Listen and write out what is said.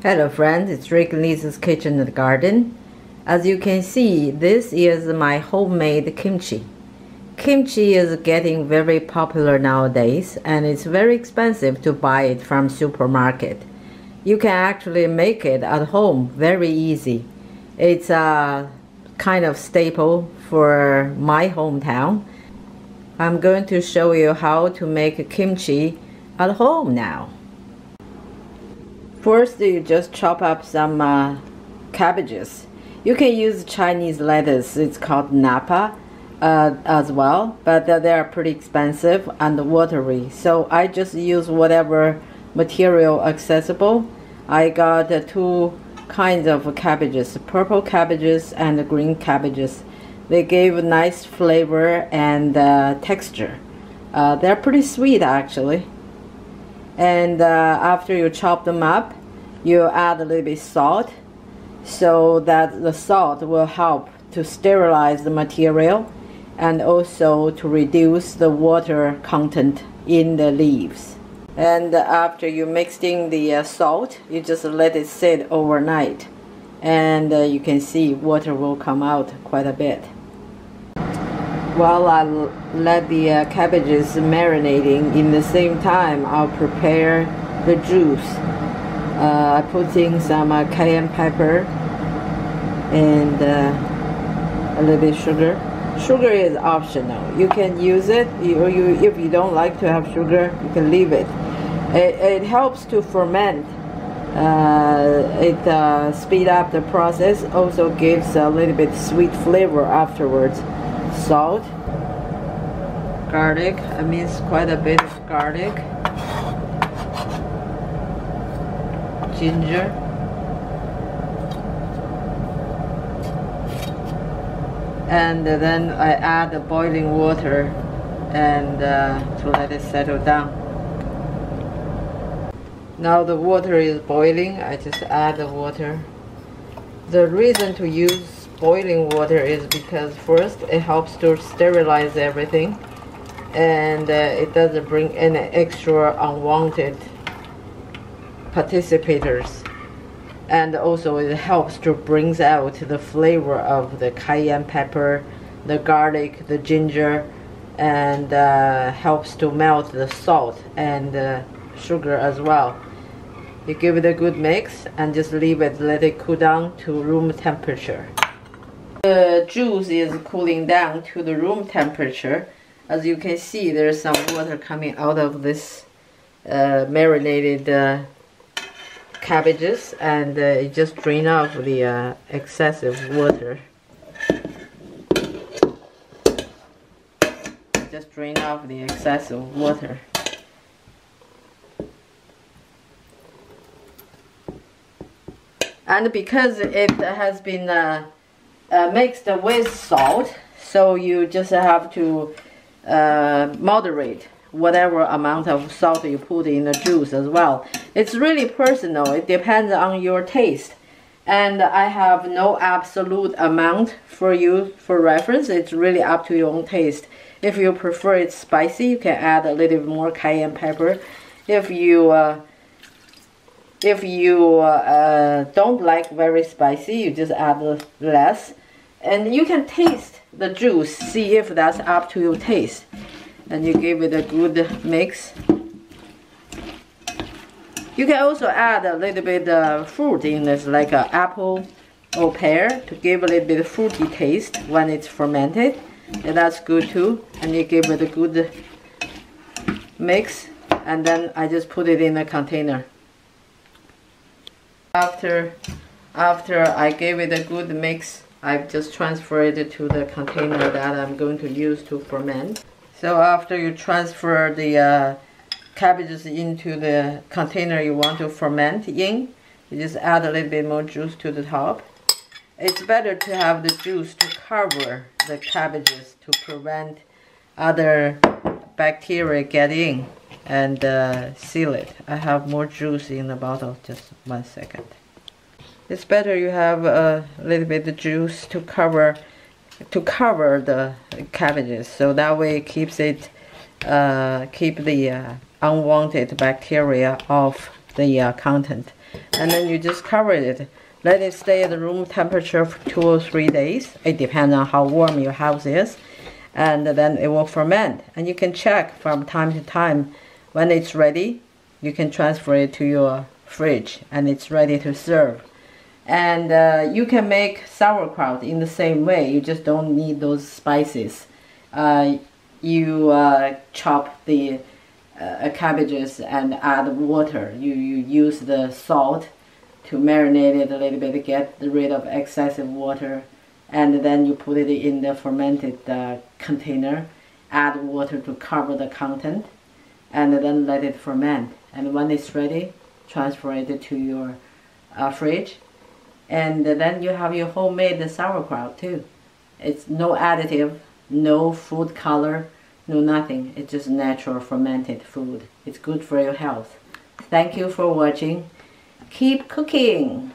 Hello friends, it's Rick Lisa's Kitchen and Garden. As you can see, this is my homemade kimchi. Kimchi is getting very popular nowadays and it's very expensive to buy it from supermarket. You can actually make it at home very easy. It's a kind of staple for my hometown. I'm going to show you how to make kimchi at home now. First, you just chop up some cabbages. You can use Chinese lettuce, it's called napa as well, but they are pretty expensive and watery. So I just use whatever material accessible. I got two kinds of cabbages, purple cabbages and green cabbages. They give nice flavor and texture. They're pretty sweet actually. And after you chop them up, you add a little bit salt so that the salt will help to sterilize the material and also to reduce the water content in the leaves. And after you mixed in the salt, you just let it sit overnight, and you can see water will come out quite a bit. While I let the cabbages marinating, in the same time I'll prepare the juice. I put in some cayenne pepper and a little bit sugar. Sugar is optional. You can use it, if you don't like to have sugar, you can leave it. It helps to ferment. It speeds up the process, also gives a little bit sweet flavor afterwards. Salt, garlic, I minced quite a bit of garlic, ginger, and then I add the boiling water and to let it settle down. Now the water is boiling, I just add the water. The reason to use boiling water is because first it helps to sterilize everything, and it doesn't bring any extra unwanted participators, and also it helps to bring out the flavor of the cayenne pepper, the garlic, the ginger, and helps to melt the salt and sugar as well. You give it a good mix and just leave it, let it cool down to room temperature. The juice is cooling down to the room temperature. As you can see, there's some water coming out of this marinated cabbages, and it just drain off the excessive water. Just drain off the excessive water. And because it has been mixed with salt, so you just have to moderate whatever amount of salt you put in the juice as well. It's really personal, it depends on your taste, and I have no absolute amount for you for reference. It's really up to your own taste. If you prefer it spicy, you can add a little more cayenne pepper. If you don't like very spicy, you just add less. And you can taste the juice, see if that's up to your taste. And you give it a good mix. You can also add a little bit of fruit in this, like an apple or pear, to give a little bit of fruity taste when it's fermented. And that's good too. And you give it a good mix. And then I just put it in a container. After I gave it a good mix, I've just transferred it to the container that I'm going to use to ferment. So after you transfer the cabbages into the container you want to ferment in, you just add a little bit more juice to the top. It's better to have the juice to cover the cabbages to prevent other bacteria get in and seal it. I have more juice in the bottle, just 1 second. It's better you have a little bit of juice to cover the cabbages, so that way it keeps it keep the unwanted bacteria off the content. And then you just cover it. Let it stay at the room temperature for 2 or 3 days. It depends on how warm your house is. And then it will ferment. And you can check from time to time. When it's ready, you can transfer it to your fridge and it's ready to serve. And you can make sauerkraut in the same way. You just don't need those spices. You chop the cabbages and add water. You use the salt to marinate it a little bit, get rid of excessive water, and then you put it in the fermented container, add water to cover the content, and then let it ferment. And when it's ready, transfer it to your fridge, and then you have your homemade sauerkraut too. It's no additive, no food color, no nothing. It's just natural fermented food. It's good for your health. Thank you for watching. Keep cooking!